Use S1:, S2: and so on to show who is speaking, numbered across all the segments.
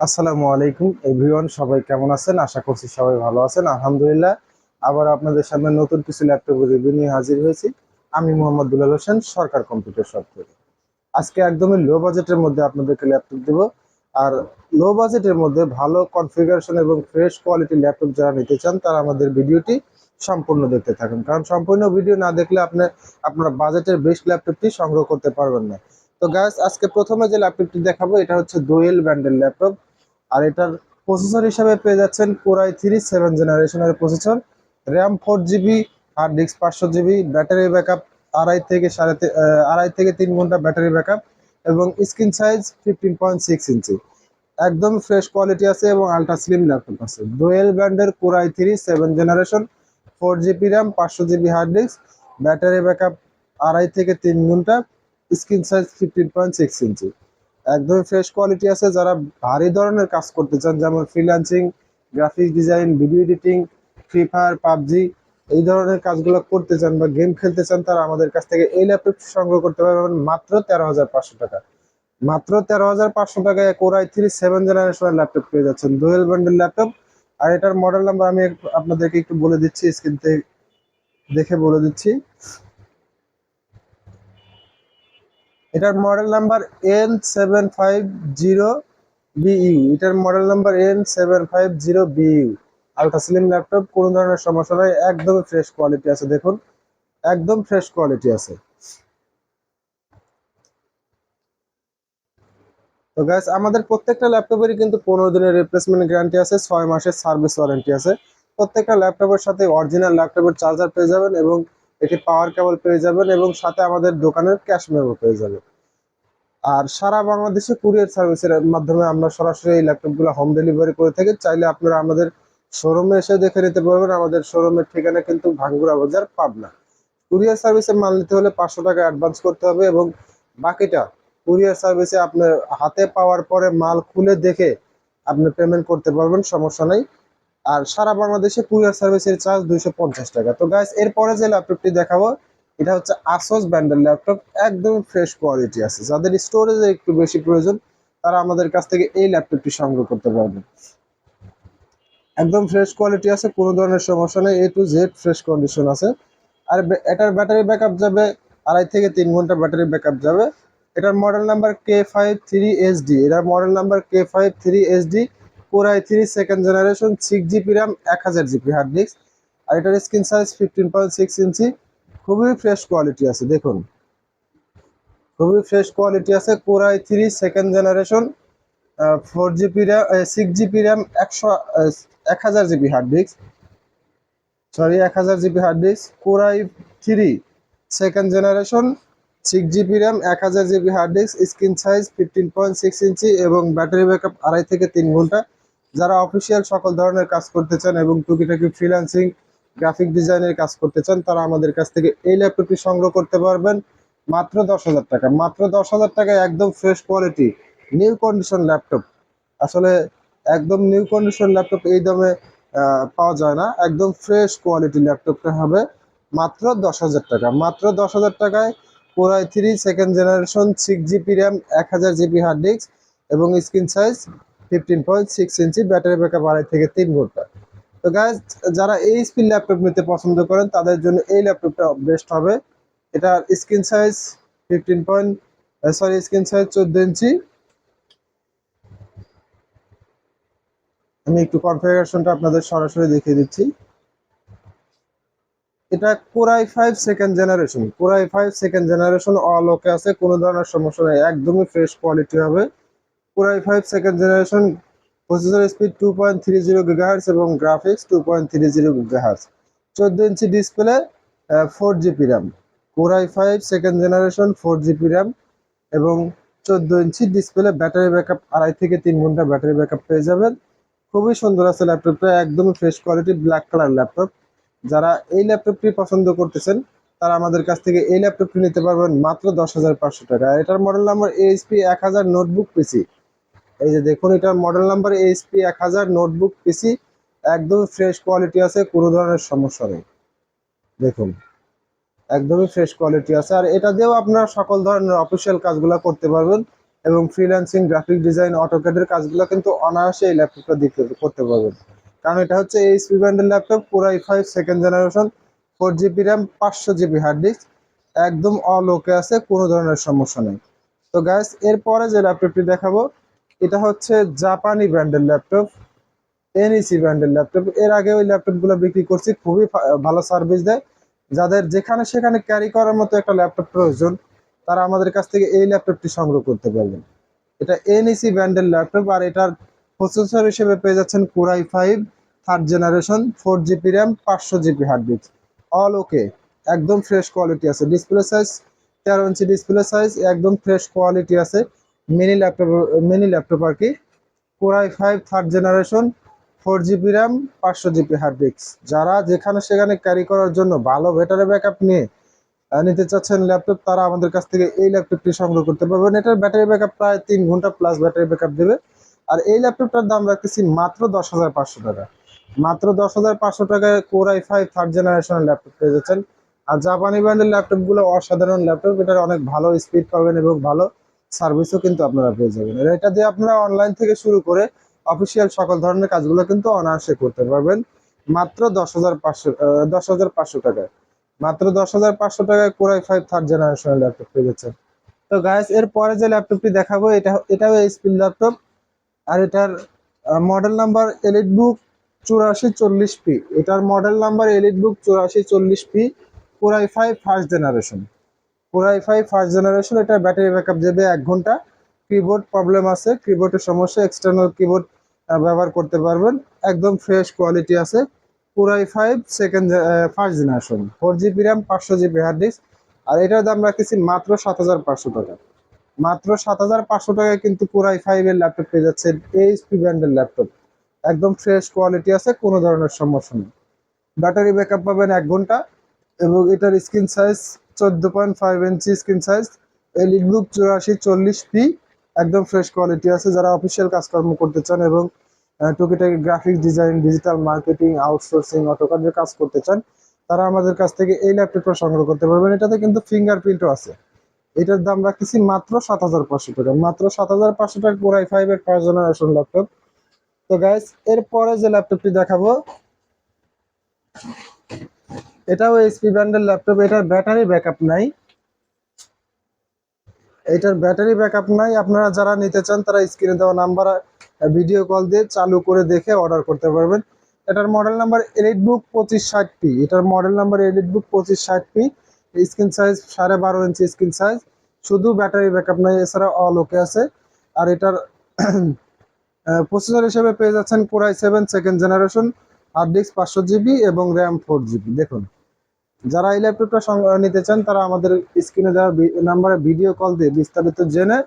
S1: আসসালামু আলাইকুম এভরিওয়ান, সবাই কেমন আছেন? আশা করছি সবাই ভালো আছেন। আলহামদুলিল্লাহ, আবার আপনাদের সামনে নতুন কিছু ল্যাপটপের রিভিউ নিয়ে হাজির হয়েছি। আমি মোহাম্মদ দুলাল হোসেন, সরকার কম্পিউটার শপ থেকে। আজকে একদমই লো বাজেটের মধ্যে আপনাদেরকে ল্যাপটপ দেব। আর লো বাজেটের মধ্যে ভালো কনফিগারেশন এবং ফ্রেশ কোয়ালিটির ল্যাপটপ যারা নিতে চান তারা আমাদের ভিডিওটি সম্পূর্ণ দেখতে থাকুন, কারণ সম্পূর্ণ ভিডিও না দেখলে আপনার বাজেটের বেস্ট ল্যাপটপটি সংগ্রহ করতে পারবেন না। তো গাইস, আজকে প্রথমে যে ল্যাপটপটি দেখাবো এটা হচ্ছে ডুয়েল ব্যান্ডেল ল্যাপটপ। আর এটার প্রসেসর হিসাবে পেয়ে যাচ্ছেন কোরাই 3 7 জেনারেশনের processor, RAM 4 GB, hard disk 500 GB, battery backup আড়াই থেকে 3 ঘন্টা ব্যাটারি ব্যাকআপ, এবং স্ক্রিন সাইজ 15.6 ইঞ্চি। একদম ফ্রেশ কোয়ালিটি আছে এবং আলট্রা স্লিম ল্যাপটপ আছে। ডুয়েল ব্র্যান্ডের core i 3 7 generation, 4 GB RAM, 500 GB hard disk, battery backup 2.5 থেকে 3 ঘন্টা, স্ক্রিন সাইজ 15.6 ইঞ্চি। একদমই ফ্রেশ কোয়ালিটি আছে। যারা ভারী ধরনের কাজ করতে চান, যেমন freelancing, graphics design, video editing, free fire, PUBG, এই ধরনের কাজগুলো করতে চান বা গেম খেলতে চান, তারা আমাদের কাছ থেকে এই ল্যাপটপ সংগ্রহ করতে পারবেন মাত্র 13,500 টাকা। মাত্র 13,500 টাকায় কোরাই 3 7 জেনারেশনের ল্যাপটপ পেয়ে যাচ্ছেন, ডুয়েল ব্যান্ডেল ল্যাপটপ। আর এটার মডেল নাম্বার আমি আপনাদেরকে একটু বলে দিচ্ছি, স্ক্রিন থেকে দেখে বলে দিচ্ছি। এটার মডেল নাম্বার N750BU। এটার model number N750BU। Ultra slim laptop, কোনো ধরনের সমস্যা নাই, একদম ফ্রেশ কোয়ালিটি আছে। দেখুন, একদম ফ্রেশ কোয়ালিটি আছে। তো গাইস, আমাদের প্রত্যেকটা ল্যাপটপেরই কিন্তু 15 দিনের রিপ্লেসমেন্ট গ্যারান্টি আছে, 6 মাসের সার্ভিস ওয়ারেন্টি আছে। প্রত্যেকটা ল্যাপটপের সাথে অরিজিনাল ল্যাপটপের চার্জার পেয়ে যাবেন, এবং একটি পাওয়ার কেবল পেয়ে যাবেন, এবং সাথে আমাদের দোকানের ক্যাশ মেমো পেয়ে যাবেন। আর সারা বাংলাদেশে কুরিয়ার সার্ভিসের মাধ্যমে আমরা সরাসরি এই ল্যাপটপগুলো হোম ডেলিভারি করে থাকি। চাইলে আপনারা আমাদের শোরুমে এসে দেখে নিতে পারবেন। আমাদের শোরুমের ঠিকানা কিন্তু ভাঙ্গুরা বাজার, পাবনা। কুরিয়ার সার্ভিসে মাল নিতে হলে 500 টাকা অ্যাডভান্স করতে হবে, এবং বাকিটা কুরিয়ার সার্ভিসে আপনার হাতে পাওয়ার পরে মাল খুলে দেখে আপনি পেমেন্ট করতে পারবেন, সমস্যা নেই। আর সারা বাংলাদেশে কুরিয়ার সার্ভিসের চার্জ 250 টাকা। তো গাইস, এরপরে যে ল্যাপটপটি দেখাবো এটা হচ্ছে আসস ব্র্যান্ডের ল্যাপটপ। একদম ফ্রেশ কোয়ালিটি আছে। যাদের স্টোরেজে একটু বেশি প্রয়োজন তারা আমাদের কাছ থেকে এই ল্যাপটপটি সংগ্রহ করতে পারবেন। একদম ফ্রেশ কোয়ালিটি আছে, কোনো ধরনের সমস্যা নেই, A to Z fresh condition আছে। আর এটার ব্যাটারি ব্যাকআপ যাবে 2.5 থেকে 3 ঘন্টা ব্যাটারি ব্যাকআপ যাবে। এটার মডেল নাম্বার K53SD। এটার model number K53SD, core i 3 2 generation, 6 GB RAM, 1000 GB hard disk. আর এটার স্ক্রিন সাইজ 15.6 ইঞ্চি। খুবই ফ্রেশ কোয়ালিটি আছে। দেখুন, খুবই ফ্রেশ কোয়ালিটি আছে। Core i 3 2 generation, 4 GB RAM, 6 GB RAM, 1000 GB hard disk, 1000 GB hard disk. Core i 3 2 generation, 6 GB RAM, 1000 GB hard disk, screen size 15.6 inch, এবং battery backup 2.5 থেকে 3 ঘন্টা। যারা অফিসিয়াল সকল ধরনের কাজ করতে চান এবং টুকিটাকি ফ্রিল্যান্সিং, গ্রাফিক ডিজাইনের কাজ করতে চান, তারা আমাদের কাছ থেকে এই ল্যাপটপটি সংগ্রহ করতে পারবেন মাত্র 10,000 টাকা। মাত্র 10,000 টাকায় একদম fresh quality new condition laptop. আসলে একদম নিউ কন্ডিশন ল্যাপটপ এই দামে পাওয়া যায় না। একদম ফ্রেশ কোয়ালিটি ল্যাপটপটা হবে মাত্র 10,000 টাকা। মাত্র 10,000 টাকায় core i 3 2 generation, 6 GB RAM, 1000 GB hard disk, এবং screen size 15.6 inch, battery backup 2.5 থেকে 3 ঘন্টা। তো গাইজ, যারা এই স্পিড ল্যাপটপ নিতে পছন্দ করেন তাদের জন্য এই ল্যাপটপটা বেস্ট হবে। এটার স্ক্রিন সাইজ 14 ইঞ্চি। আমি একটু কনফিগারেশনটা আপনাদের সরাসরি দেখিয়ে দিচ্ছি। এটা core i 5 2 generation, core i 5 2 generation all okay আছে, কোনো ধরনের সমস্যা নেই, একদমই ফ্রেশ কোয়ালিটি হবে। Core i 5 2 generation, processor speed 2.30 GHz এবং graphics 2.30 GHz, 14 inch display, 4 GB RAM. Core i 5 2 generation, 4 GB RAM, এবং 14 ইঞ্চি ডিসপ্লে, ব্যাটারি ব্যাকআপ 2.5 থেকে 3 ঘন্টা ব্যাটারি ব্যাকআপ পেয়ে যাবেন। খুবই সুন্দর আছে ল্যাপটপটা, একদমই fresh quality, black colour laptop. যারা এই ল্যাপটপটি পছন্দ করতেছেন তারা আমাদের কাছ থেকে এই ল্যাপটপটি নিতে পারবেন মাত্র 10,500 টাকা। এটার মডেল নাম্বার AHP 1000 নোটবুক পিসি। এই যে দেখুন, এটার মডেল নাম্বার AHP 1000 নোটবুক পিসি। একদম ফ্রেশ কোয়ালিটি আছে, কোনো ধরনের সমস্যা নেই। দেখুন, একদমই ফ্রেশ কোয়ালিটি আছে। আর এটা দিয়েও আপনারা সকল ধরনের অফিসিয়াল কাজগুলো করতে পারবেন, এবং ফ্রিল্যান্সিং, গ্রাফিক ডিজাইন, অটোক্যাডের কাজগুলো কিন্তু অনায়াসে এই ল্যাপটপটা দিতে করতে পারবেন। কারণ এটা হচ্ছে এইচপি ব্র্যান্ডের laptop, Core i5 second generation, 4 GB RAM, 500 GB hard disk, একদম অল ওকে আছে, কোনো ধরনের সমস্যা নেই। তো গাইস, এরপরে যে ল্যাপটপটি দেখাবো এটা হচ্ছে জাপানি ব্র্যান্ডের ল্যাপটপ, এনইসি ব্র্যান্ডের ল্যাপটপ। এর আগে ওই ল্যাপটপগুলো বিক্রি করছি, খুবই ভালো সার্ভিস দেয়। যাদের যেখানে সেখানে ক্যারি করার মতো একটা ল্যাপটপ প্রয়োজন, তারা আমাদের কাছ থেকে এই ল্যাপটপটি সংগ্রহ করতে পারবেন। এটা এনইসি ব্র্যান্ডের ল্যাপটপ, আর এটার প্রসেসর হিসেবে পেয়ে যাচ্ছেন Core i5 third generation, 4 GB RAM, 500 GB hard disk, all okay, একদম ফ্রেশ কোয়ালিটি আছে। Display size 13 inch display size, একদম ফ্রেশ কোয়ালিটি আছে। মিনি ল্যাপটপ আর কি। Core i5 third generation, 4 GB RAM, 500 GB hard disk. যারা যেখানে সেখানে carry করার জন্য ভালো ব্যাটারি ব্যাকআপ নিয়ে নিতে চাচ্ছেন ল্যাপটপ, তারা আমাদের কাছ থেকে এই ল্যাপটপটি সংগ্রহ করতে পারবেন। এটার ব্যাটারি ব্যাকআপ প্রায় 3 ঘন্টা প্লাস ব্যাটারি ব্যাকআপ দেবে। আর এই ল্যাপটপটার দাম রাখতেছি মাত্র 10,500 টাকা। মাত্র 10,500 টাকায় Core i5 থার্ড জেনারেশনের ল্যাপটপ পেয়ে যাচ্ছেন। আর জাপানি ব্র্যান্ডের ল্যাপটপগুলো অসাধারণ ল্যাপটপ, এটার অনেক ভালো স্পিড পাবেন এবং ভালো সার্ভিসও কিন্তু আপনারা পেয়ে যাবেন। এটা দিয়ে আপনারা অনলাইন থেকে শুরু করে অফিসিয়াল সকল ধরনের কাজগুলো কিন্তু অনায়াসে করতে পারবেন মাত্র 10,500 টাকায়। মাত্র 10,500 টাকায় Core i5 থার্ড জেনারেশনের ল্যাপটপ পেয়ে যাচ্ছেন। তো গাইস, এর পরে যে ল্যাপটপটি দেখাবো এটাও এইচপি ল্যাপটপ, আর এটার মডেল নাম্বার এলিটবুক 8440p। এটার model number EliteBook 8440p, Core i5 first generation. Core i5 first generation, এটা ব্যাটারি ব্যাকআপ দেবে 1 ঘন্টা। কিবোর্ড প্রবলেম আছে, কিবোর্ডের সমস্যা, এক্সটার্নাল কিবোর্ড ব্যবহার করতে পারবেন। একদম ফ্রেশ কোয়ালিটি আছে। Core i5 first generation, 4 GB RAM, 500 GB hard disk. আর এটার দাম রাখতেছি মাত্র 7,500 টাকা। মাত্র 7,500 টাকায় কিন্তু Core i5 এর ল্যাপটপ পেয়ে যাচ্ছে, এইচপি ব্র্যান্ডের ল্যাপটপ। একদম ফ্রেশ কোয়ালিটি আছে, কোনো ধরনের সমস্যা নেই। ব্যাটারি ব্যাকআপ পাবেন 1 ঘন্টা, এবং এটার স্ক্রিন সাইজ 14.5 ইঞ্চি স্ক্রিন সাইজ, এলিটবুক 8440p, একদম ফ্রেশ কোয়ালিটি আছে। যারা অফিসিয়াল কাজকর্ম করতে চান এবং টুকিটাকি graphic design, digital marketing, outsourcing, অটোক্যাডের কাজ করতে চান, তারা আমাদের কাছ থেকে এই ল্যাপটপটা সংগ্রহ করতে পারবেন। এটাতে কিন্তু ফিঙ্গারপ্রিন্টও আছে। এটার দাম রাখতেছি মাত্র 7,500 টাকা। মাত্র 7,500 টাকা Core i5 এর ফার্স্ট জেনারেশন ল্যাপটপ। তো গাইস, এরপরে যে ল্যাপটপটি দেখাবো এটাও এইচপি ব্র্যান্ডের ল্যাপটপ। এটার ব্যাটারি ব্যাকআপ নাই। আপনারা যারা নিতে চান তারা স্ক্রিনে দেওয়া নাম্বার ভিডিও কল দিয়ে চালু করে দেখে অর্ডার করতে পারবেন। এটার মডেল নাম্বার এলিটবুক 2560p। এটার model number EliteBook 2560p। Screen size 12.5 inch screen size, শুধু ব্যাটারি ব্যাকআপ নাই, এছাড়া অল ওকে আছে। আর এটার প্রসেসর হিসেবে পেয়ে যাচ্ছেন Core i7 second generation, hard disk 500 GB এবং র্যাম 4 GB। দেখুন, যারা এই ল্যাপটপটা নিতে চান তারা আমাদের স্ক্রিনে দেওয়া নাম্বারে ভিডিও কল দিয়ে বিস্তারিত জেনে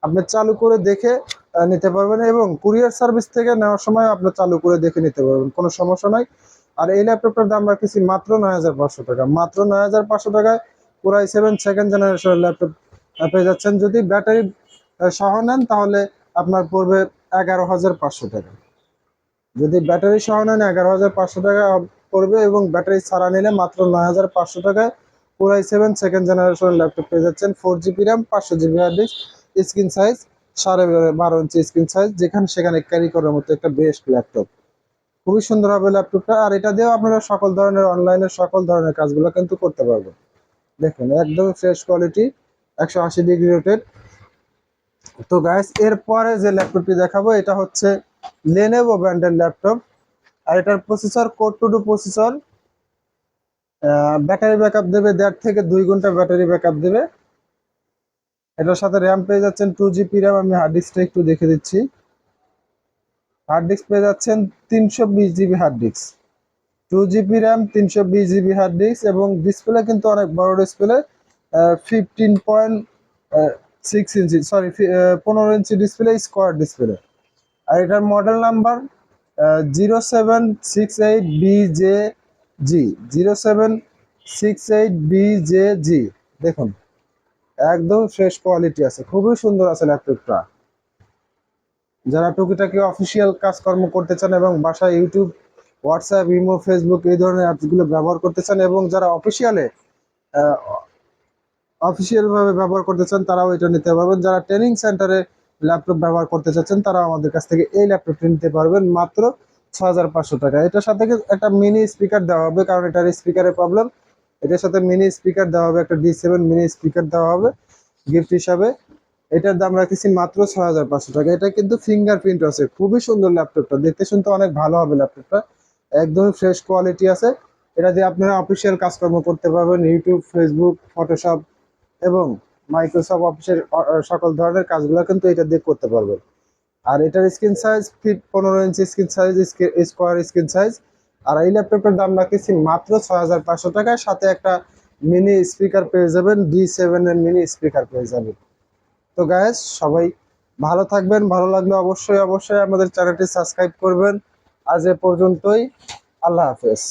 S1: আপনি চালু করে দেখে নিতে পারবেন, এবং কুরিয়ার সার্ভিস থেকে নেওয়ার সময় আপনি চালু করে দেখে নিতে পারবেন, কোনো সমস্যা নাই। আর এই ল্যাপটপটার দাম রাখতেছি মাত্র 9,500 টাকা। মাত্র 9,500 টাকায় Core i7 সেকেন্ড জেনারেশনের ল্যাপটপ পেয়ে যাচ্ছেন। যদি ব্যাটারি সহ নেন তাহলে আপনার পড়বে 11,500 টাকা। যদি ব্যাটারি সহ নেন 11,500 টাকা পড়বে, এবং ব্যাটারি ছাড়া নিলে মাত্র 9,500 টাকায় Core i7 সেকেন্ড জেনারেশনের ল্যাপটপ পেয়ে যাচ্ছেন। 4 GB RAM, 500 GB hard disk, screen size 12.5 inch screen size, যেখানে সেখানে ক্যারি করার মতো একটা বেস্ট ল্যাপটপ। খুবই সুন্দর হবে ল্যাপটপটা। আর এটা দিয়েও আপনারা সকল ধরনের অনলাইনের সকল ধরনের কাজগুলো কিন্তু করতে পারবেন। দেখুন, একদম ফ্রেশ কোয়ালিটি, 180 ডিগ্রি রোটেট। তো গাইস, এরপরে যে ল্যাপটপটি দেখাবো এটা হচ্ছে Lenovo ব্র্যান্ডের ল্যাপটপ। আর এটার processor core two processor, battery backup দেবে 1.5 থেকে 2 ঘন্টা ব্যাটারি ব্যাকআপ দেবে। এটার সাথে র্যাম পেয়ে যাচ্ছেন 2 GB র্যাম। আমি হার্ড ডিস্কটা একটু দেখে দিচ্ছি। হার্ড ডিস্ক পেয়ে যাচ্ছেন 320 GB hard disk, 2 GB RAM, 320 GB hard disk, এবং ডিসপ্লে কিন্তু অনেক বড় display, 15.6 inch, sorry 15 inch display, square display. আর এটার মডেল নাম্বার 0768BJG, 0768BJG। দেখুন, একদম ফ্রেশ কোয়ালিটি আছে, খুবই সুন্দর আছে ল্যাপটপটা। যারা টুকিটাকি অফিসিয়াল কাজকর্ম করতে চান এবং বাসায় ইউটিউব, হোয়াটসঅ্যাপ, ইমো, ফেসবুক এই ধরনের অ্যাপসগুলো ব্যবহার করতে চান, এবং যারা অফিসিয়াল ভাবে ব্যবহার করতে চান তারাও এটা নিতে পারবেন। যারা ট্রেনিং সেন্টারে ল্যাপটপ ব্যবহার করতে চাচ্ছেন তারাও আমাদের কাছ থেকে এই ল্যাপটপটি নিতে পারবেন মাত্র 6,500 টাকা। এটার সাথে একটা মিনি স্পিকার দেওয়া হবে, কারণ এটার স্পিকারের প্রবলেম। এটার সাথে মিনি স্পিকার দেওয়া হবে, একটা D7 মিনি স্পিকার দেওয়া হবে গিফট হিসাবে। এটার দাম রাখতেছি মাত্র 6,500 টাকা। এটা কিন্তু ফিঙ্গারপ্রিন্ট আছে, খুবই সুন্দর ল্যাপটপটা, দেখতে শুনতে অনেক ভালো হবে ল্যাপটপটা, একদম ফ্রেশ কোয়ালিটি আছে। এটা দিয়ে আপনারা অফিসিয়াল কাজকর্ম করতে পারবেন, ইউটিউব, ফেসবুক, ফটোশপ এবং মাইক্রোসফট অফিসের সকল ধরনের কাজগুলো কিন্তু এটা দিয়ে করতে পারবেন। আর এটার screen size 15 inch screen size, square screen size. আর এই ল্যাপটপের দাম রাখতেছি মাত্র 6,500 টাকায়, সাথে একটা মিনি স্পিকার পেয়ে যাবেন, D7 এর মিনি স্পিকার পেয়ে যাবেন। তো গাইস, সবাই ভালো থাকবেন, ভালো লাগলে অবশ্যই অবশ্যই আমাদের চ্যানেলটি সাবস্ক্রাইব করবেন। আজ এ পর্যন্তই, আল্লাহ হাফেজ।